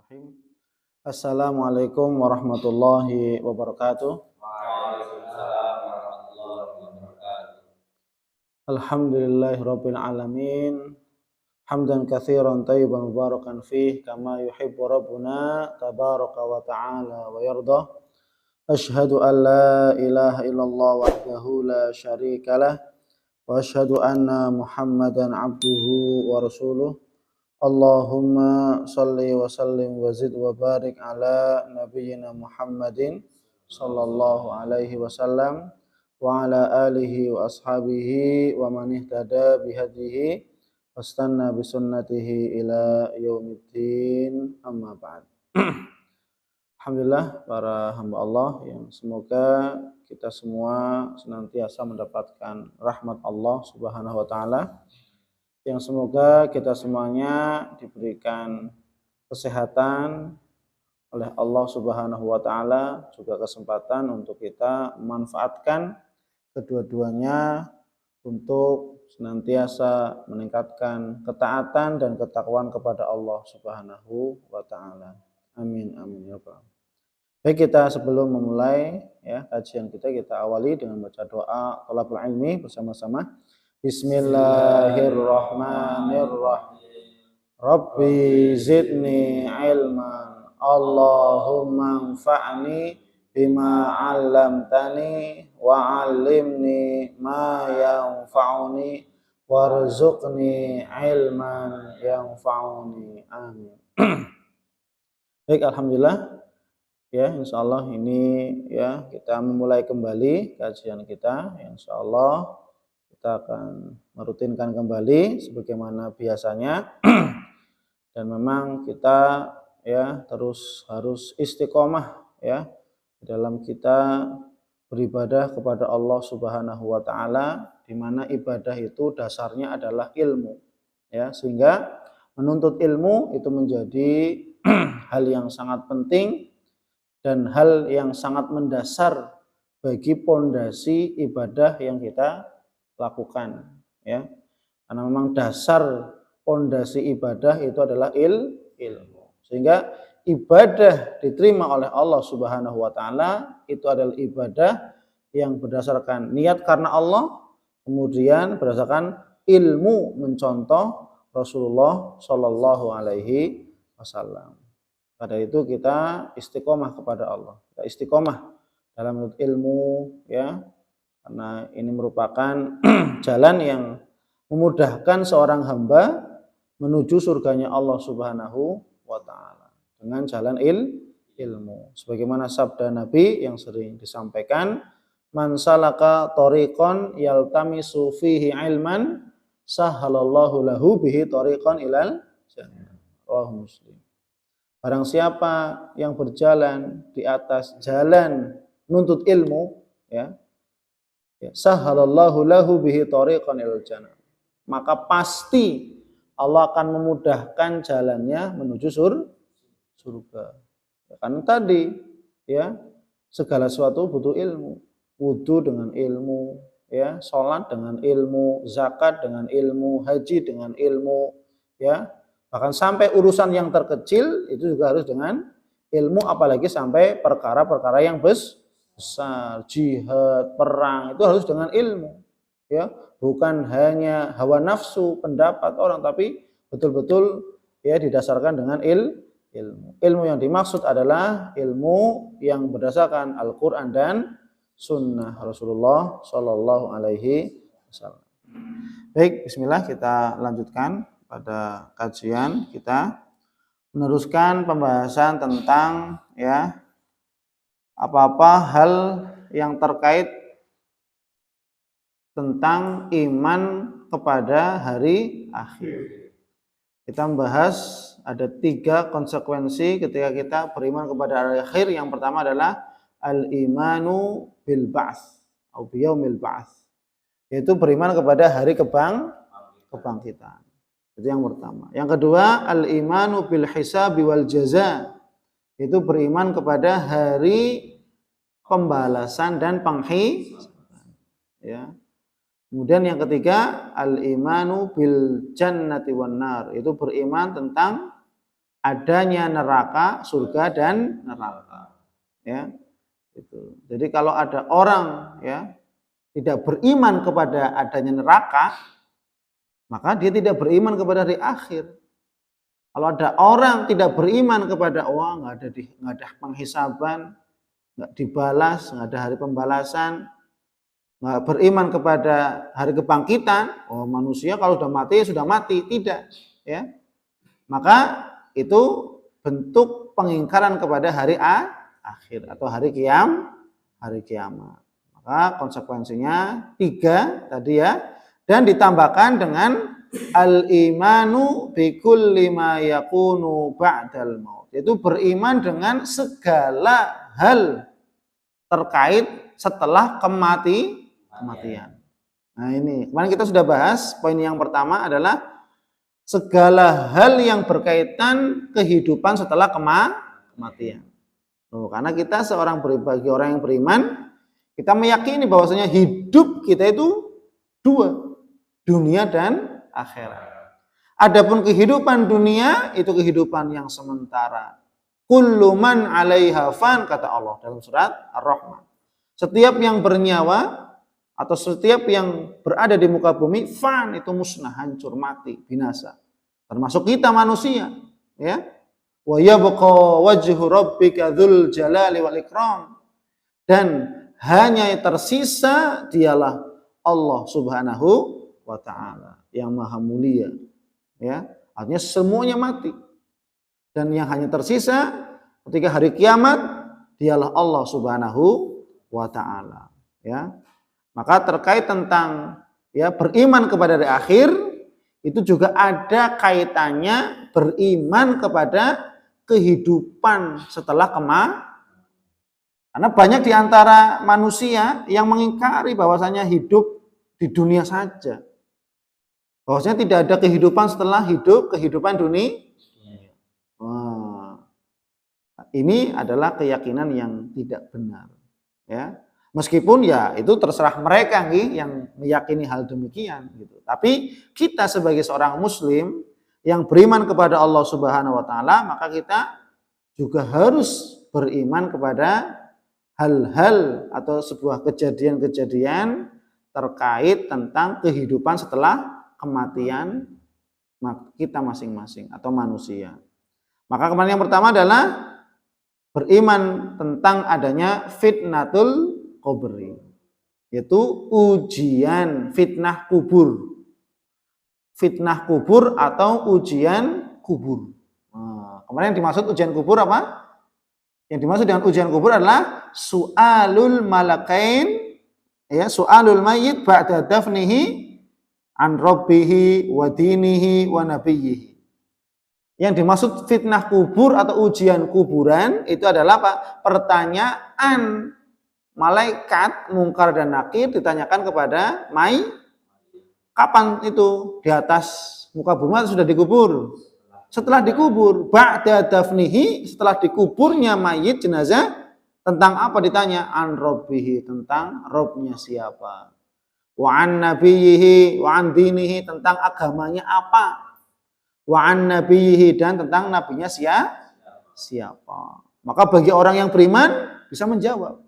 Bismillahirrahmanirrahim. Assalamualaikum warahmatullahi wabarakatuh. Waalaikumsalam warahmatullahi wabarakatuh. Alhamdulillahirabbil alamin. Hamdan katsiran thayyiban mubarakan fih kama yuhibbu rabbuna tabaraka wa ta'ala wa yarda. Asyhadu an la ilaha illallah wahdahu la syarikalah wa asyhadu anna Muhammadan abduhu wa rasuluh. Allahumma salli wa sallim wa zid wa barik ala nabiyyina Muhammadin sallallahu alaihi wasallam wa ala alihi wa ashabihi wa man ihtada bihadihi wastanna bi sunnatihi ila yaumiddin, amma ba'd. Alhamdulillah para hamba Allah yang semoga kita semua senantiasa mendapatkan rahmat Allah Subhanahu wa taala, yang semoga kita semuanya diberikan kesehatan oleh Allah Subhanahu wa taala, juga kesempatan untuk kita memanfaatkan kedua-duanya untuk senantiasa meningkatkan ketaatan dan ketakwaan kepada Allah Subhanahu wa taala. Amin amin ya rabbal alamin. Baik, kita sebelum memulai kajian kita awali dengan baca doa thalabul ilmi bersama-sama. Bismillahirrahmanirrahim. Rabbi zidni ilman, Allahumma anfa'ni bima 'allamtani wa 'allimni ma yanfa'uni warzuqni ilman yanfa'uni. Amin. Baik, alhamdulillah ya, insyaallah ini ya kita memulai kembali kajian kita. Insyaallah kita akan merutinkan kembali sebagaimana biasanya dan memang kita ya terus harus istiqomah ya dalam kita beribadah kepada Allah Subhanahu wa taala, di mana ibadah itu dasarnya adalah ilmu ya, sehingga menuntut ilmu itu menjadi hal yang sangat penting dan hal yang sangat mendasar bagi pondasi ibadah yang kita lakukan ya, karena memang dasar pondasi ibadah itu adalah ilmu, sehingga ibadah diterima oleh Allah Subhanahu wa taala itu adalah ibadah yang berdasarkan niat karena Allah, kemudian berdasarkan ilmu mencontoh Rasulullah Shallallahu alaihi wasallam. Pada itu kita istiqomah kepada Allah, kita istiqomah dalam menuntut ilmu ya, karena ini merupakan jalan yang memudahkan seorang hamba menuju surganya Allah Subhanahu wa taala dengan jalan ilmu. Sebagaimana sabda Nabi yang sering disampaikan, man salaka thariqan yaltamisu fihi ilman sahhalallahu lahu bihi thariqan ilal jannah. Rawahu Muslim. Barang siapa yang berjalan di atas jalan nuntut ilmu ya, sahhalallahu lahu bihi thariqan ilal jannah, maka pasti Allah akan memudahkan jalannya menuju surga. Karena tadi ya segala sesuatu butuh ilmu. Wudu dengan ilmu, ya, salat dengan ilmu, zakat dengan ilmu, haji dengan ilmu, ya. Bahkan sampai urusan yang terkecil itu juga harus dengan ilmu, apalagi sampai perkara-perkara yang besar, jihad, perang, itu harus dengan ilmu, ya. Bukan hanya hawa nafsu, pendapat orang, tapi betul-betul ya didasarkan dengan ilmu. Ilmu yang dimaksud adalah ilmu yang berdasarkan Al-Quran dan Sunnah Rasulullah Shallallahu alaihi wasallam. Baik, bismillah, kita lanjutkan pada kajian kita, meneruskan pembahasan tentang ya apa-apa hal yang terkait tentang iman kepada hari akhir. Kita membahas ada 3 konsekuensi ketika kita beriman kepada hari akhir. Yang pertama adalah al-imanu bil ba'ts atau biyaumil ba'ts, yaitu beriman kepada hari kebangkitan. Itu yang pertama. Yang kedua, al-imanu bil hisabi wal jaza, yaitu beriman kepada hari pembalasan dan penghisaban. Ya. Kemudian yang ketiga, al-imanu bil jannati wan nar, itu beriman tentang adanya neraka, surga dan neraka. Ya, itu. Jadi kalau ada orang ya tidak beriman kepada adanya neraka, maka dia tidak beriman kepada hari akhir. Kalau ada orang tidak beriman kepada nggak ada penghisaban, nggak dibalas, nggak ada hari pembalasan, nggak beriman kepada hari kebangkitan, manusia kalau sudah mati, tidak, ya. Maka itu bentuk pengingkaran kepada hari akhir atau hari kiamat. Maka konsekuensinya 3 tadi ya, dan ditambahkan dengan al-imanu bikulli ma yakunu ba'dal maut. Yaitu beriman dengan segala hal terkait setelah kematian. Nah ini, kemarin kita sudah bahas, poin yang pertama adalah segala hal yang berkaitan kehidupan setelah kematian. Karena kita bagi orang yang beriman, kita meyakini bahwasanya hidup kita itu 2, dunia dan akhirat. Adapun kehidupan dunia itu kehidupan yang sementara. Kullu man 'alaiha fan, kata Allah dalam surat Ar-Rahman. Setiap yang bernyawa atau setiap yang berada di muka bumi, fan, itu musnah, hancur, mati, binasa. Termasuk kita manusia, ya. Wa yabqa wajhu rabbika dzul jalali wal ikram. Dan hanya yang tersisa dialah Allah Subhanahu wa taala yang maha mulia, ya. Artinya semuanya mati. Dan yang hanya tersisa ketika hari kiamat dialah Allah Subhanahu wa taala, ya. Maka terkait tentang ya beriman kepada hari akhir itu juga ada kaitannya beriman kepada kehidupan setelah karena banyak di antara manusia yang mengingkari bahwasanya hidup di dunia saja. Bahwasanya tidak ada kehidupan setelah kehidupan dunia. Ini adalah keyakinan yang tidak benar, ya. Meskipun ya itu terserah mereka yang meyakini hal demikian gitu. Tapi kita sebagai seorang muslim yang beriman kepada Allah Subhanahu wa taala, maka kita juga harus beriman kepada hal-hal atau sebuah kejadian-kejadian terkait tentang kehidupan setelah kematian kita masing-masing atau manusia. Maka kemarin yang pertama adalah beriman tentang adanya fitnatul kubri, yaitu ujian fitnah kubur. Fitnah kubur atau ujian kubur. Kemarin yang dimaksud ujian kubur apa? Yang dimaksud dengan ujian kubur adalah su'alul malakain, ya, su'alul mayyit ba'da dafnihi an rabbihi wa dinihi wa nabiyyihi. Yang dimaksud fitnah kubur atau ujian kuburan itu adalah apa? Pertanyaan malaikat mungkar dan nakir ditanyakan kepada kapan itu di atas muka bumi atau sudah dikubur? Setelah dikubur, ba'da dafnihi, setelah dikuburnya mayit jenazah, tentang apa ditanya? An rabbihi, tentang Robnya siapa? Wa an nabiyyihi, wa an dinihi, tentang agamanya apa? Wa an nabiyyihi, dan tentang nabinya siapa? Maka bagi orang yang beriman bisa menjawab.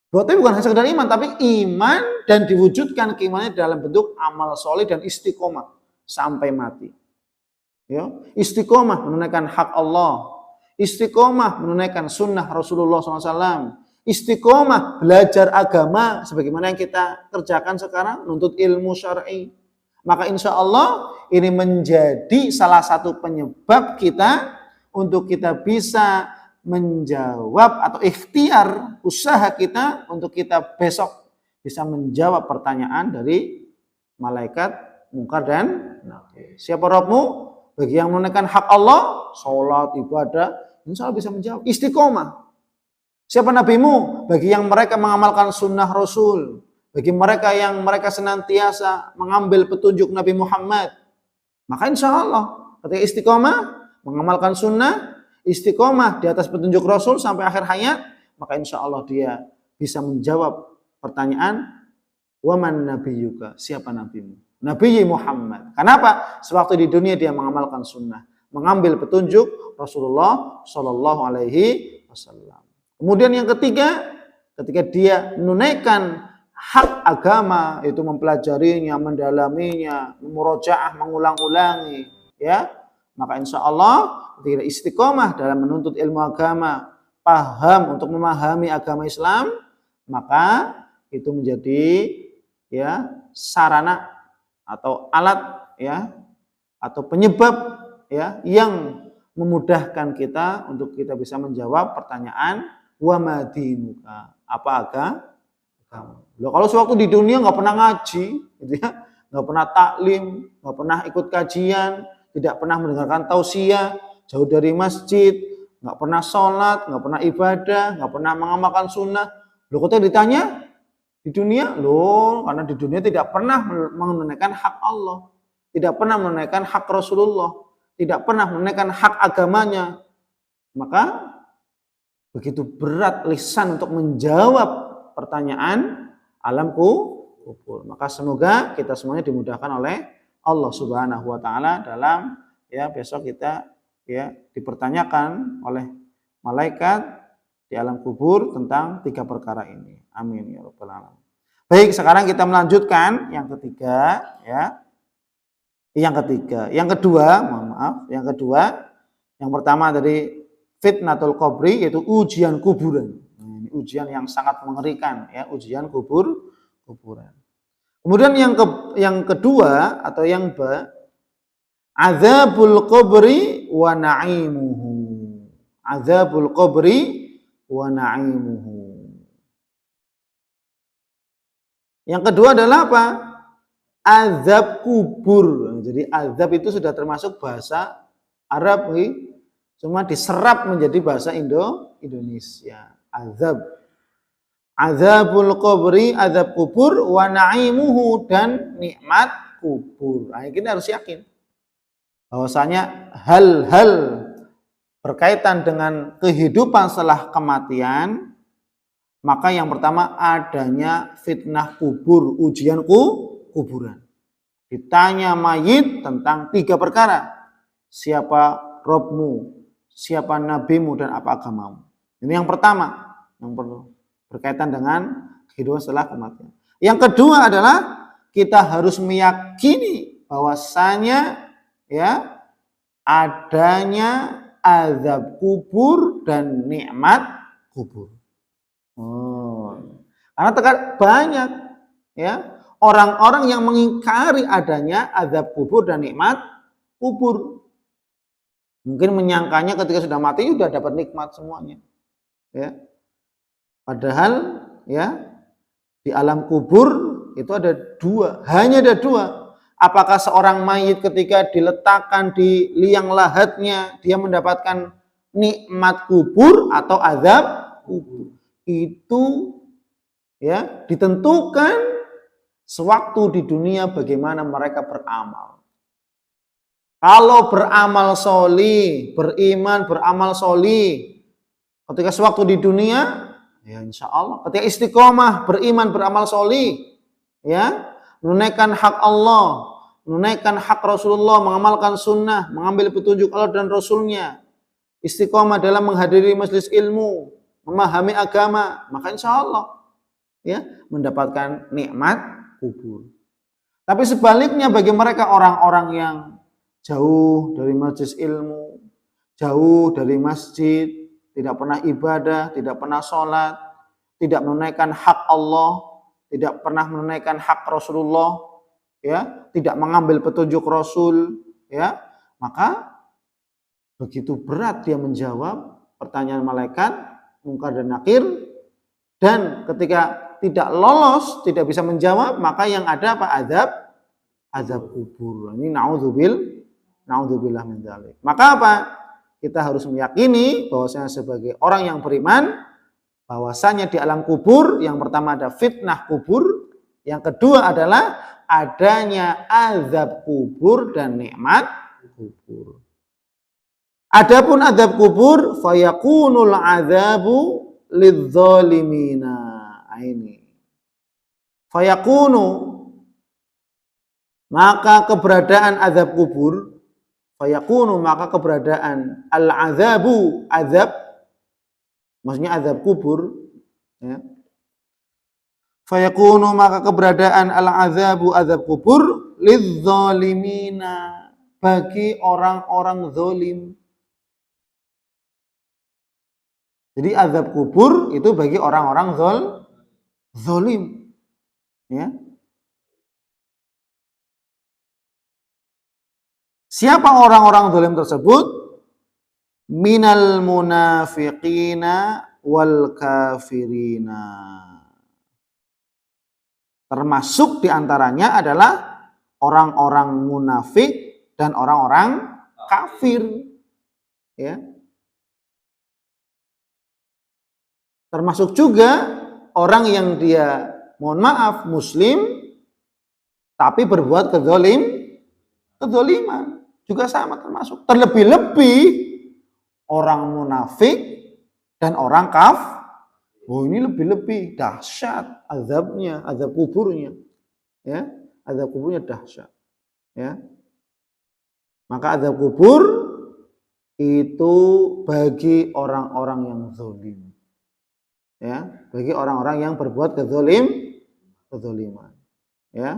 Berarti bukan hanya sekedar iman, tapi iman dan diwujudkan keimanannya dalam bentuk amal soleh dan istiqomah sampai mati. Ya, istiqomah menunaikan hak Allah, istiqomah menunaikan sunnah Rasulullah SAW, istiqomah belajar agama sebagaimana yang kita kerjakan sekarang, menuntut ilmu syar'i. Maka insya Allah ini menjadi salah satu penyebab kita untuk kita bisa menjawab atau ikhtiar usaha kita untuk kita besok bisa menjawab pertanyaan dari malaikat mungkar dan nakir. Siapa Rabbmu? Bagi yang menunaikan hak Allah, sholat, ibadah, insya Allah bisa menjawab. Istiqomah. Siapa nabimu? Bagi yang mereka mengamalkan sunnah Rasul, bagi mereka yang mereka senantiasa mengambil petunjuk Nabi Muhammad, maka insya Allah ketika istiqomah mengamalkan sunnah, istiqomah di atas petunjuk Rasul sampai akhir hayat, maka insya Allah dia bisa menjawab pertanyaan, waman nabiyyuka, siapa nabimu? Nabi Muhammad. Kenapa? Sewaktu di dunia dia mengamalkan sunnah. mengambil petunjuk Rasulullah Shallallahu Alaihi Wasallam. Kemudian yang ketiga, ketika dia menunaikan hak agama, itu mempelajarinya, mendalaminya, memurojaah, mengulang-ulangi, ya, maka insya Allah ketika istiqomah dalam menuntut ilmu agama, paham untuk memahami agama Islam, maka itu menjadi ya sarana atau alat ya atau penyebab ya yang memudahkan kita untuk kita bisa menjawab pertanyaan wa madinuka, apa agama. Loh, kalau sewaktu di dunia nggak pernah ngaji, gitu ya, nggak pernah taklim, nggak pernah ikut kajian, tidak pernah mendengarkan tausiah, jauh dari masjid, nggak pernah sholat, nggak pernah ibadah, nggak pernah mengamalkan sunnah. Loh, ketika ditanya di dunia, loh, karena di dunia tidak pernah menunaikan hak Allah, tidak pernah menunaikan hak Rasulullah, tidak pernah menunaikan hak agamanya, maka begitu berat lisan untuk menjawab pertanyaan alam kubur. Maka semoga kita semuanya dimudahkan oleh Allah Subhanahu wa taala dalam ya besok kita ya dipertanyakan oleh malaikat di alam kubur tentang 3 perkara ini. Amin ya rabbal alamin. Baik, sekarang kita melanjutkan yang ketiga ya. Yang kedua, yang pertama dari fitnatul qabri yaitu ujian kuburan. Ini ujian yang sangat mengerikan ya, ujian kuburan. Kemudian yang kedua atau yang azabul qabri wa na'imuhu. Azabul qabri wa na'imuhu. Yang kedua adalah apa? Azab kubur. Jadi azab itu sudah termasuk bahasa Arab, cuma diserap menjadi bahasa Indonesia. Azab. Azabul qabri, azab kubur, wa na'imuhu, dan nikmat kubur. Nah, kita harus yakin bahwasanya hal-hal berkaitan dengan kehidupan setelah kematian, maka yang pertama adanya fitnah kubur, ujian kuburan. Ditanya mayit tentang 3 perkara. Siapa Robmu, siapa nabimu, dan apa agamamu. Ini yang pertama yang perlu berkaitan dengan kehidupan setelah kematian. Yang kedua adalah kita harus meyakini bahwasanya ya adanya azab kubur dan nikmat kubur. Karena banyak ya orang-orang yang mengingkari adanya azab kubur dan nikmat kubur. Mungkin menyangkanya ketika sudah mati sudah dapat nikmat semuanya. Ya. Padahal ya di alam kubur itu ada 2, hanya ada 2. Apakah seorang mayit ketika diletakkan di liang lahatnya dia mendapatkan nikmat kubur atau azab kubur? Itu ya ditentukan sewaktu di dunia bagaimana mereka beramal. Kalau beramal sholih, beriman, beramal sholih, ketika sewaktu di dunia, ya insya Allah. Ketika istiqomah, beriman, beramal sholih, ya, menunaikan hak Allah, menunaikan hak Rasulullah, mengamalkan sunnah, mengambil petunjuk Allah dan Rasulnya, istiqomah dalam menghadiri majelis ilmu, memahami agama, maka insya Allah, ya, mendapatkan nikmat kubur. Tapi sebaliknya bagi mereka orang-orang yang jauh dari majelis ilmu, jauh dari masjid, tidak pernah ibadah, tidak pernah sholat, tidak menunaikan hak Allah, tidak pernah menunaikan hak Rasulullah, ya, tidak mengambil petunjuk Rasul, ya, maka begitu berat dia menjawab pertanyaan malaikat, Munkar dan Nakir, dan ketika tidak lolos, tidak bisa menjawab, maka yang ada apa? Azab kubur. Ini naudzubillah min dzalik. Maka apa? Kita harus meyakini bahwasanya sebagai orang yang beriman, bahwasanya di alam kubur yang pertama ada fitnah kubur, yang kedua adalah adanya azab kubur dan nikmat kubur. Adapun azab kubur, fayakunul azabu lidzalimina. Ini fayakunu, maka keberadaan azab kubur, Fayakunu, maka keberadaan al-azabu, azab, maksudnya azab kubur, ya. Fayakunu, maka keberadaan al-azabu, azab kubur, lidzalimina, bagi orang-orang zalim. Jadi azab kubur itu bagi orang-orang zalim, ya. Siapa orang-orang zalim tersebut? Minal munafiqina wal kafirina. Termasuk diantaranya adalah orang-orang munafik dan orang-orang kafir, ya. Termasuk juga orang yang dia, mohon maaf, muslim tapi berbuat kezaliman juga sama termasuk. Terlebih-lebih orang munafik dan orang kafir. Oh, ini lebih-lebih dahsyat azabnya, azab kuburnya. Ya, azab kuburnya dahsyat. Ya. Maka azab kubur itu bagi orang-orang yang zalim. Ya, bagi orang-orang yang berbuat kezaliman. Ya.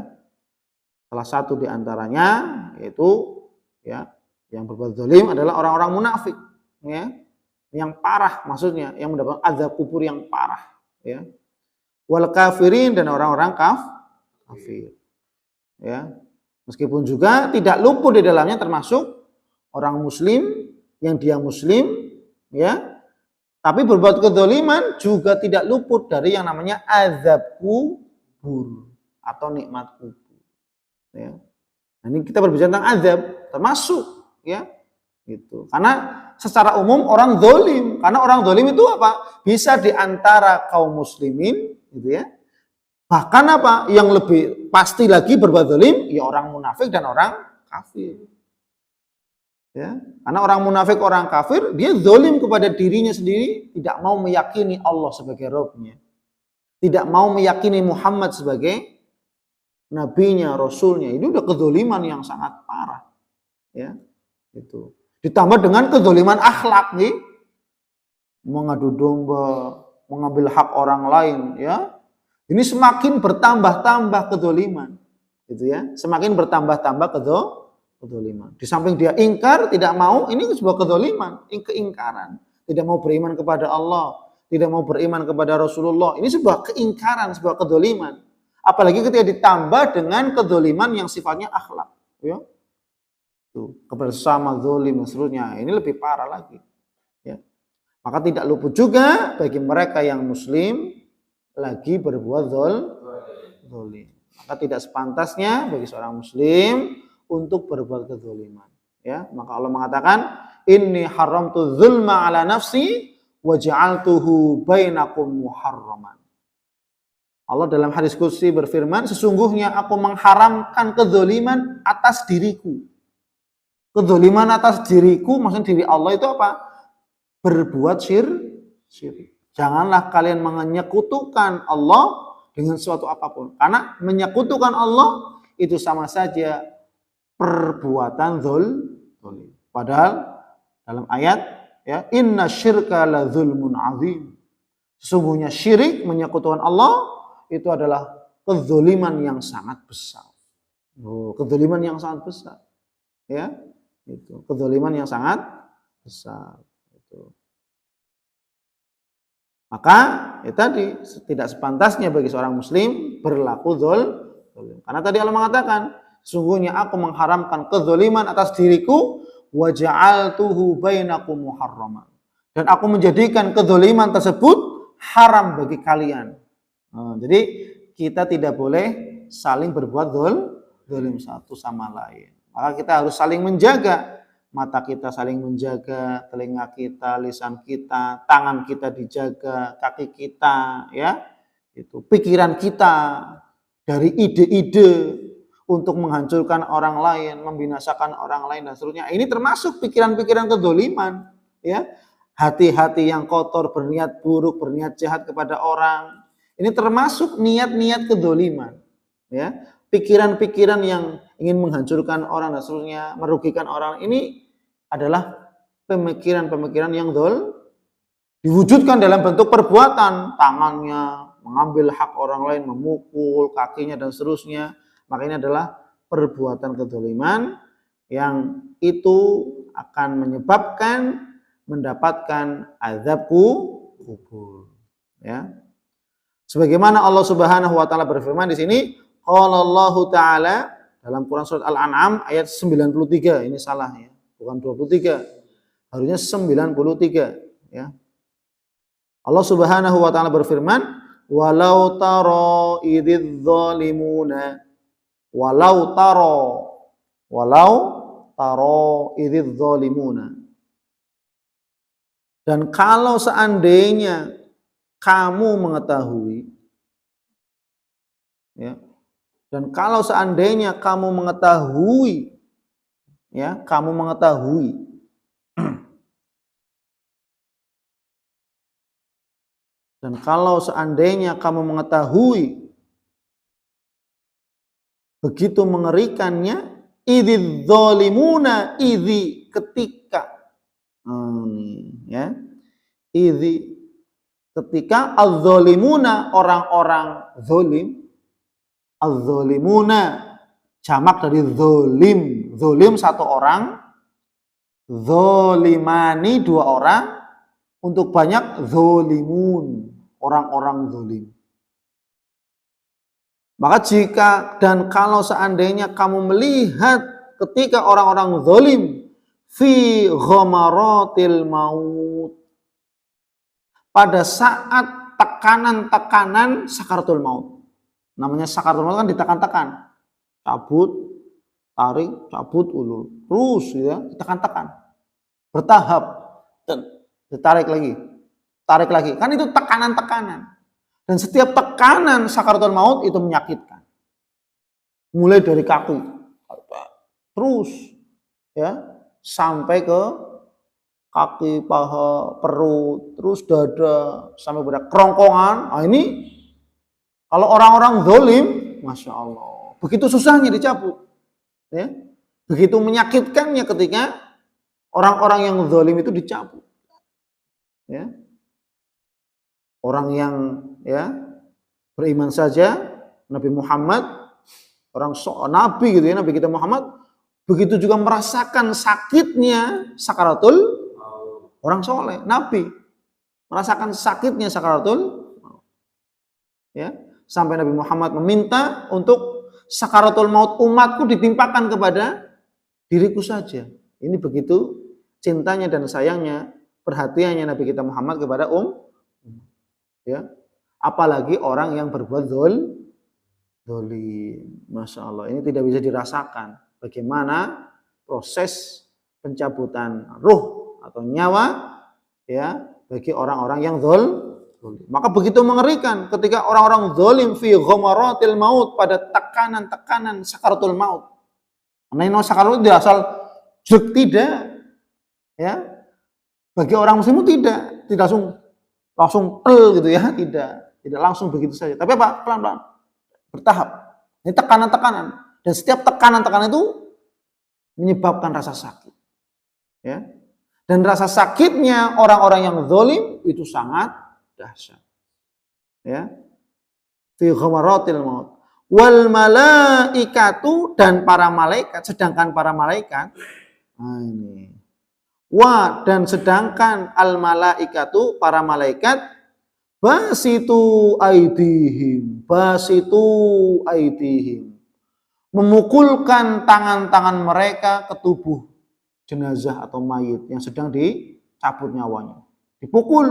Salah satu di antaranya yaitu, ya, yang berbuat zalim adalah orang-orang munafik, ya. Yang parah, maksudnya yang mendapat azab kubur yang parah, ya. Wal kafirin, dan orang-orang kafir, ya. Meskipun juga tidak luput di dalamnya termasuk orang muslim yang dia muslim, ya, tapi berbuat kezaliman juga tidak luput dari yang namanya azab kubur atau nikmat kubur, ya. Nah, ini kita berbicara tentang azab, termasuk, ya, gitu. Karena secara umum orang zalim, karena orang zalim itu apa? Bisa di antara kaum muslimin, gitu, ya. Bahkan apa? Yang lebih pasti lagi berbuat zalim ya orang munafik dan orang kafir. Ya, karena orang munafik, orang kafir, dia zalim kepada dirinya sendiri, tidak mau meyakini Allah sebagai Rabb-nya. Tidak mau meyakini Muhammad sebagai nabinya, rasulnya. Ini udah kezaliman yang sangat parah. Ya, itu. Ditambah dengan kezaliman akhlak, nih, mengadu domba, mengambil hak orang lain, ya. Ini semakin bertambah-tambah kezaliman, gitu, ya. Semakin bertambah-tambah kezaliman. Di samping dia ingkar, tidak mau, ini sebuah kezaliman, keingkaran. Tidak mau beriman kepada Allah, tidak mau beriman kepada Rasulullah. Ini sebuah keingkaran, sebuah kezaliman. Apalagi ketika ditambah dengan kezaliman yang sifatnya akhlak, ya. Tuh, kebersama zalim dan seterusnya, ini lebih parah lagi, ya. Maka tidak luput juga bagi mereka yang muslim lagi berbuat zalim. Maka tidak sepantasnya bagi seorang muslim untuk berbuat kezaliman, ya. Maka Allah mengatakan, inni haramtu zulma ala nafsi wa ja'altuhu bainakum muharraman. Allah dalam hadis qudsi berfirman, sesungguhnya aku mengharamkan kezaliman atas diriku. Kezaliman atas diriku, maksudnya diri Allah itu apa? Berbuat syirik. Janganlah kalian menyekutukan Allah dengan suatu apapun. Karena menyekutukan Allah itu sama saja perbuatan zalim. Padahal dalam ayat, ya, inna syirka la zulmun azim. Sesungguhnya syirik, menyekutukan Allah, itu adalah kezaliman yang sangat besar. Oh, kezaliman yang sangat besar. Ya. Itu kezaliman yang sangat besar, itu. Maka ya tadi tidak sepantasnya bagi seorang muslim berlaku zalim. Karena tadi Allah mengatakan, sesungguhnya aku mengharamkan kezaliman atas diriku wa ja'altuhu bainakum muharraman. Dan aku menjadikan kezaliman tersebut haram bagi kalian. Jadi kita tidak boleh saling berbuat zalim satu sama lain. Maka kita harus saling menjaga. Mata kita saling menjaga, telinga kita, lisan kita, tangan kita dijaga, kaki kita, ya, itu pikiran kita dari ide-ide untuk menghancurkan orang lain, membinasakan orang lain dan seterusnya. Ini termasuk pikiran-pikiran kezaliman, ya. Hati-hati yang kotor, berniat buruk, berniat jahat kepada orang. Ini termasuk niat-niat kezaliman, ya. pikiran-pikiran yang ingin menghancurkan orang dan seterusnya, merugikan orang, ini adalah pemikiran-pemikiran yang diwujudkan dalam bentuk perbuatan, tangannya mengambil hak orang lain, memukul kakinya dan seterusnya. Maka ini adalah perbuatan kedzaliman yang itu akan menyebabkan mendapatkan azab kubur. Ya. Sebagaimana Allah Subhanahu wa taala berfirman di sini, qala Allah taala dalam Quran surat Al-An'am ayat 93. Ini salah ya, bukan 23. Harusnya 93 ya. Allah Subhanahu wa taala berfirman, walau taro idz zalimuna walau taro idz zalimuna. Dan kalau seandainya kamu mengetahui, ya, dan kalau seandainya kamu mengetahui, ya, kamu mengetahui, dan kalau seandainya kamu mengetahui begitu mengerikannya, idzal zalimuna, idzi ketika, ya, idzi ketika az-zalimuna orang-orang zalim, az-zalimuna jamak dari zalim, zalim satu orang, zalimani dua orang, untuk banyak zalimun, orang-orang zalim. Maka jika dan kalau seandainya kamu melihat ketika orang-orang zalim fi ghamaratil maut, pada saat tekanan-tekanan sakaratul maut. Namanya sakaratul maut kan ditekan-tekan. Cabut, tarik, cabut, ulur. Terus ya, ditekan-tekan. Bertahap. Dan ditarik lagi. Tarik lagi. Kan itu tekanan-tekanan. Dan setiap tekanan sakaratul maut itu menyakitkan. Mulai dari kaki. Terus ya, sampai ke kaki, paha, perut, terus dada, sampai pada kerongkongan. Nah ini kalau orang-orang zalim, Masya Allah, begitu susahnya dicabut. Ya. Begitu menyakitkannya ketika orang-orang yang zalim itu dicabut. Ya. Orang yang ya beriman saja, Nabi Muhammad, orang Nabi gitu ya, Nabi kita Muhammad, begitu juga merasakan sakitnya sakaratul orang soleh, Nabi merasakan sakitnya sakaratul maut. Ya, sampai Nabi Muhammad meminta untuk sakaratul maut umatku ditimpakan kepada diriku saja. Ini begitu cintanya dan sayangnya, perhatiannya Nabi kita Muhammad kepada ya, apalagi orang yang berbuat zalim. Masya Allah, ini tidak bisa dirasakan bagaimana proses pencabutan ruh atau nyawa ya bagi orang-orang yang zalim. Maka begitu mengerikan ketika orang-orang zalim fi ghamaratil maut, pada tekanan-tekanan sakaratul maut. Nah, ini sakaratul tidak asal jek, tidak ya. Bagi orang muslim tidak langsung gitu ya, tidak langsung begitu saja. Tapi apa? Pelan-pelan, bertahap. Ini tekanan-tekanan, dan setiap tekanan-tekanan itu menyebabkan rasa sakit. Ya. Dan rasa sakitnya orang-orang yang zalim itu sangat dahsyat. Ya. Fi ghamaratil maut. Wal malaikatu, dan para malaikat, sedangkan para malaikat, nah ini. Dan sedangkan al malaikatu, para malaikat, basitu aidihim, memukulkan tangan-tangan mereka ke tubuh jenazah atau mayit yang sedang dicabut nyawanya, dipukul.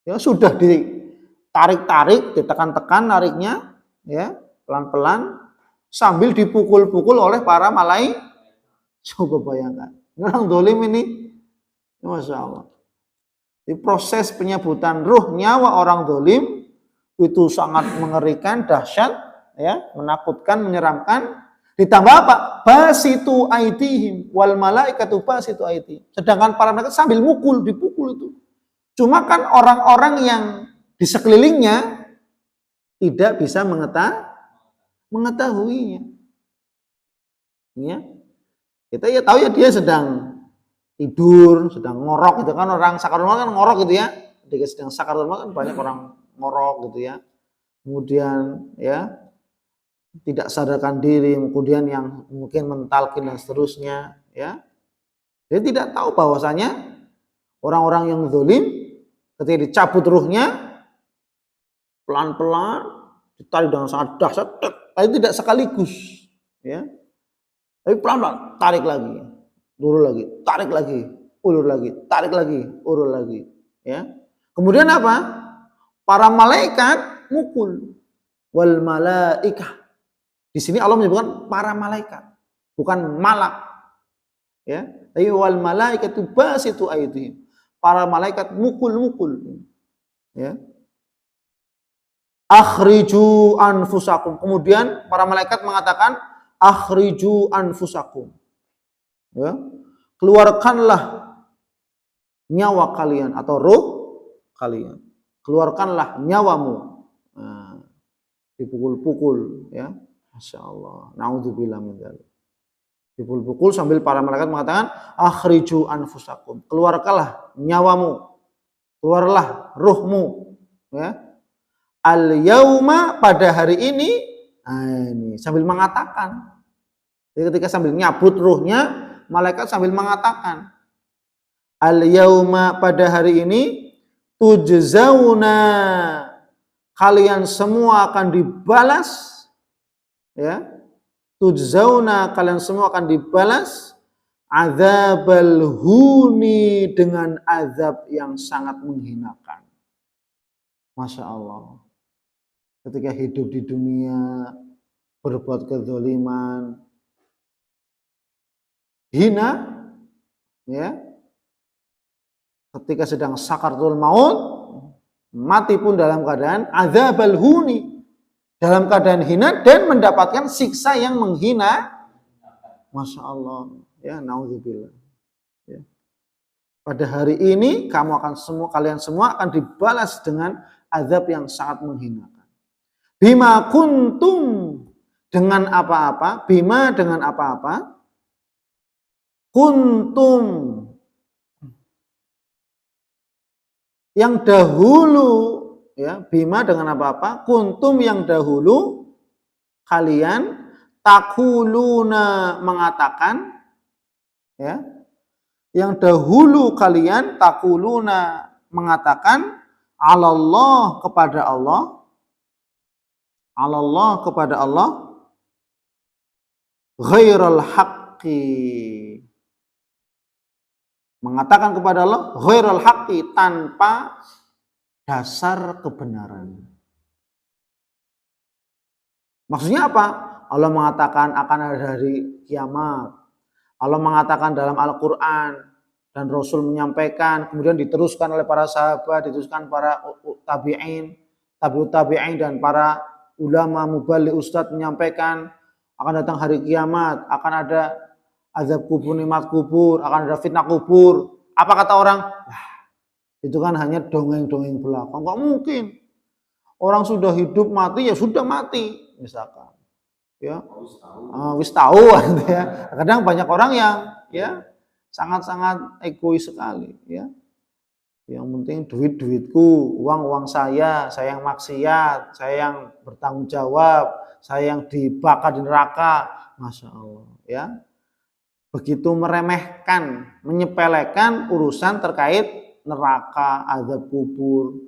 Ya sudah ditarik-tarik, ditekan-tekan nariknya, ya pelan-pelan sambil dipukul-pukul oleh para malaikat. Coba bayangkan, orang zalim ini, Masya Allah. Di proses penyebutan ruh nyawa orang zalim itu sangat mengerikan, dahsyat, ya, menakutkan, menyeramkan. Ditambah apa? Basitu aidihim wal malaikatu basitu aidihim. Sedangkan para malaikat sambil dipukul itu. Cuma kan orang-orang yang di sekelilingnya tidak bisa mengetahui. mengetahuinya. Ya. Kita ya tahu ya dia sedang tidur, sedang ngorok gitu kan, orang sakaratul maut kan ngorok gitu ya. Ketika sedang sakaratul maut kan banyak orang ngorok gitu ya. Kemudian ya tidak sadarkan diri, kemudian yang mungkin mentalkin dan seterusnya ya. Dia tidak tahu bahwasanya orang-orang yang zalim ketika dicabut ruhnya pelan-pelan ditarik dengan sangat dahsyat, tapi tidak sekaligus ya. Tapi pelan-pelan tarik lagi, ulur lagi, tarik lagi, ulur lagi, tarik lagi, ulur lagi ya. Kemudian apa? Para malaikat mukul. Wal malaikah. Di sini Allah menyebutkan para malaikat, bukan malak. Ya, tapi wal malaikatu basitu aydihim. Para malaikat mukul-mukul. Ya. Akhriju anfusakum. Kemudian para malaikat mengatakan akhriju anfusakum. Ya. Keluarkanlah nyawa kalian atau ruh kalian. Keluarkanlah nyawamu. Nah, dipukul-pukul ya. Masya Allah. Naudzubillah min dzalik. Dipukul-pukul sambil para malaikat mengatakan akhriju anfusakum. Keluarkanlah nyawamu. Keluarlah ruhmu. Ya. Al yauma pada hari ini, nah ini sambil mengatakan. Jadi ketika sambil nyabut ruhnya, malaikat sambil mengatakan, al yauma pada hari ini tujzauna, kalian semua akan dibalas, ya. Tujzauna, kalian semua akan dibalas adzabal huni, dengan azab yang sangat menghinakan. Masya Allah. Ketika hidup di dunia berbuat kezaliman, hina, ya. Ketika sedang sakaratul maut, mati pun dalam keadaan adzabal huni, dalam keadaan hina dan mendapatkan siksa yang menghina. Masya Allah, ya, naudzubillah. Ya. Pada hari ini kalian semua akan dibalas dengan azab yang sangat menghinakan. Bima kuntum, dengan apa-apa, bima dengan apa-apa, kuntum yang dahulu, ya, bima dengan apa-apa, kuntum yang dahulu kalian takuluna mengatakan, ya, yang dahulu kalian takuluna mengatakan alallah kepada Allah, alallah kepada Allah, ghairal haqqi, mengatakan kepada Allah ghairal haqqi, tanpa dasar kebenaran. Maksudnya apa? Allah mengatakan akan ada hari kiamat. Allah mengatakan dalam Al-Quran dan Rasul menyampaikan, kemudian diteruskan oleh para sahabat, diteruskan para tabi'in, tabi'ut tabi'in dan para ulama muballigh ustadz menyampaikan akan datang hari kiamat, akan ada azab kubur, nikmat kubur, akan ada fitnah kubur. Apa kata orang? Wah, itu kan hanya dongeng-dongeng belaka. Enggak mungkin. Orang sudah hidup mati ya sudah mati, misalkan. Ya, wis tahu ya. Kadang banyak orang yang ya sangat-sangat egois sekali ya. Yang penting duit-duitku, uang-uang saya yang maksiat, saya yang bertanggung jawab, saya yang dibakar di neraka. Masya Allah ya. Begitu meremehkan, menyepelekan urusan terkait neraka, azab kubur.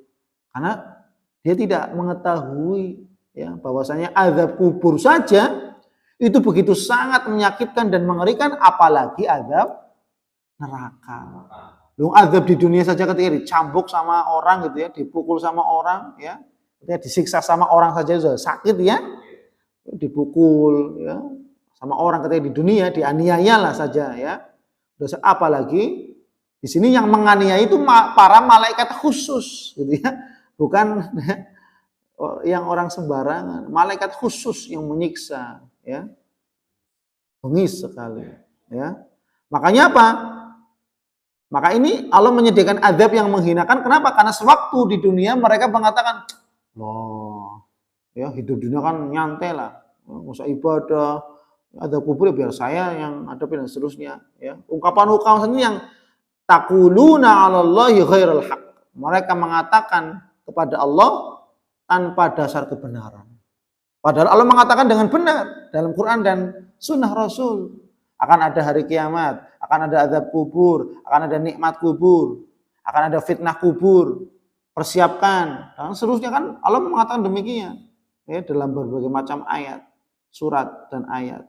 Karena dia tidak mengetahui ya bahwasanya azab kubur saja itu begitu sangat menyakitkan dan mengerikan, apalagi azab neraka. Lu azab di dunia saja ketika dicambuk sama orang gitu ya, dipukul sama orang ya, ketika disiksa sama orang saja sudah sakit ya, dipukul ya sama orang ketika di dunia, dianiaya lah saja ya. Apalagi di sini yang menganiaya itu para malaikat khusus gitu ya, bukan yang orang sembarangan, malaikat khusus yang menyiksa ya. Bengis sekali ya. Makanya apa? Maka ini Allah menyediakan azab yang menghinakan. Kenapa? Karena sewaktu di dunia mereka mengatakan, "Loh, ya hidup dunia kan nyantai lah. nggak usah ibadah, ada kubur ya biar saya yang hadapin dan seterusnya. Ya, ungkapan-ungkapan ini yang taquluna 'alallahi ghairal haq. Mereka mengatakan kepada Allah tanpa dasar kebenaran. Padahal Allah mengatakan dengan benar dalam Quran dan Sunnah Rasul. Akan ada hari kiamat, akan ada azab kubur, akan ada nikmat kubur, akan ada fitnah kubur. Persiapkan dan seterusnya, kan Allah mengatakan demikian ya dalam berbagai macam ayat, surat dan ayat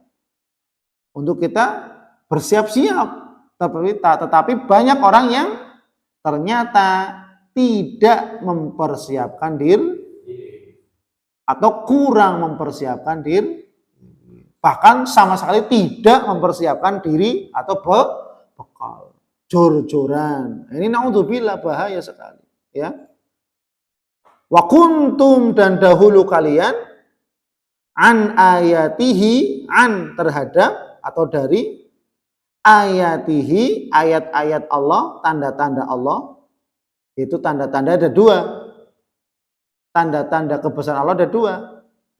untuk kita bersiap-siap. Tetapi banyak orang yang ternyata tidak mempersiapkan diri atau kurang mempersiapkan diri, bahkan sama sekali tidak mempersiapkan diri atau bekal, jor-joran. Ini naudzubillah, bahaya sekali ya. Wa kuntum, dan dahulu kalian, an ayatihi, an terhadap atau dari ayatihi, ayat-ayat Allah, tanda-tanda Allah. Itu tanda-tanda ada dua. Tanda-tanda kebesaran Allah ada dua.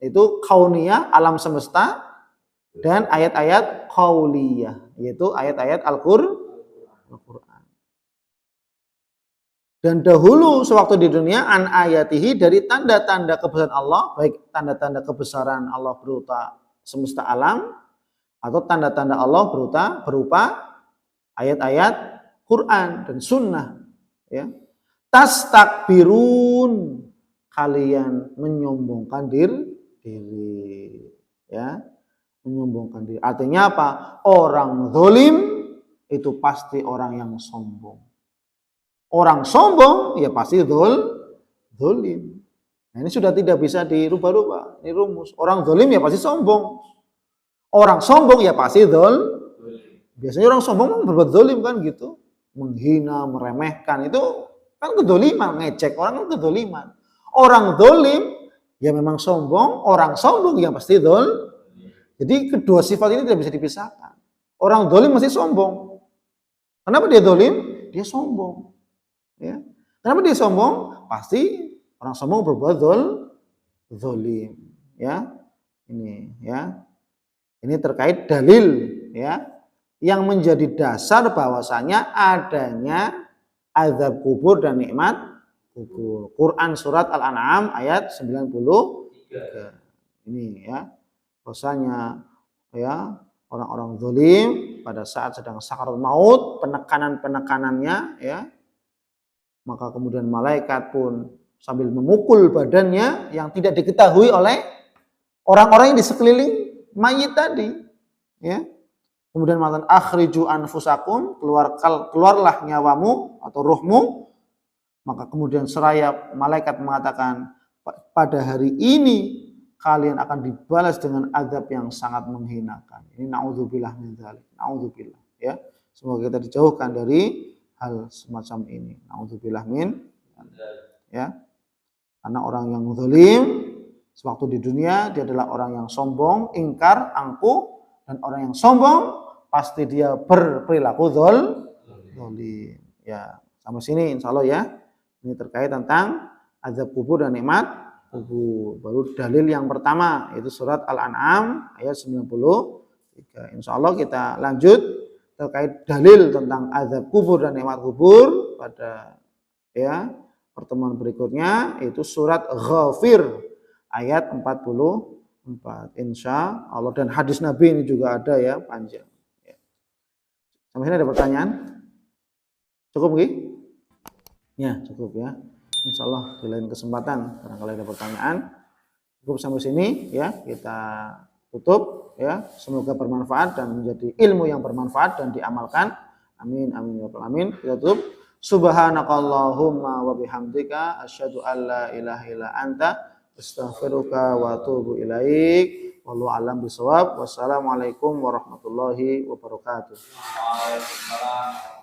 Itu kauniyah, alam semesta, dan ayat-ayat qauliyah, yaitu ayat-ayat Al-Qur'an. Dan dahulu sewaktu di dunia, an ayatihi, dari tanda-tanda kebesaran Allah, baik tanda-tanda kebesaran Allah berupa semesta alam atau tanda-tanda Allah berupa ayat-ayat Quran dan Sunnah. Ya, tastakbirun, kalian menyombongkan diri, ya, menyombongkan diri. Artinya apa? Orang zalim itu pasti orang yang sombong. Orang sombong ya pasti zalim. Nah, ini sudah tidak bisa dirubah-rubah. Ini rumus. Orang zalim ya pasti sombong. Orang sombong ya pasti Biasanya orang sombong berbuat zalim kan gitu. Menghina, meremehkan, itu kan kedzaliman, ngecek orang kan kedzaliman. Orang zalim ya memang sombong, orang sombong ya pasti zalim. Jadi kedua sifat ini tidak bisa dipisahkan. Orang zalim mesti sombong. Kenapa dia zalim? Dia sombong. Ya. Kenapa dia sombong? Pasti orang sombong berbuat zalim. Ya, ini ya, ini terkait dalil ya, yang menjadi dasar bahwasanya adanya azab kubur dan nikmat kubur. Quran surat Al-An'am ayat 93. Ini ya, bahwasanya ya orang-orang zalim pada saat sedang sakaratul maut, penekanan-penekanannya ya, maka kemudian malaikat pun sambil memukul badannya yang tidak diketahui oleh orang-orang yang di sekeliling mayit tadi. Ya. Kemudian mengatakan akhriju anfusakum, keluarlah nyawamu atau ruhmu. Maka kemudian seraya malaikat mengatakan, pada hari ini kalian akan dibalas dengan azab yang sangat menghinakan. Ini naudzubillah min dzalik. Naudzubillah ya. Semoga kita dijauhkan dari hal semacam ini. Naudzubillah min ya. Karena orang yang zalim sewaktu di dunia dia adalah orang yang sombong, ingkar, angkuh, dan orang yang sombong pasti dia berperilaku zalim. Ya, sampai sini insyaallah ya. Ini terkait tentang azab kubur dan nikmat kubur. Baru dalil yang pertama yaitu surat Al-An'am ayat 93. Insyaallah kita lanjut terkait dalil tentang azab kubur dan nikmat kubur pada ya pertemuan berikutnya, yaitu surat Ghafir ayat 44 insya Allah, dan hadis Nabi ini juga ada ya, panjang ya. Sampai sini ada pertanyaan? Cukup Gi? Ya cukup ya, insya Allah di lain kesempatan barangkali ada pertanyaan. Cukup sampai sini ya, kita tutup ya, semoga bermanfaat dan menjadi ilmu yang bermanfaat dan diamalkan, amin amin ya rabbal alamin. Kita tutup. Subhanakallahumma wa bihamdika asyhadu an la ilaha illa anta astaghfiruka wa atubu ilaik. Wallahu a'lam bishawab. Wassalamualaikum warahmatullahi wabarakatuh. Waalaikumsalam.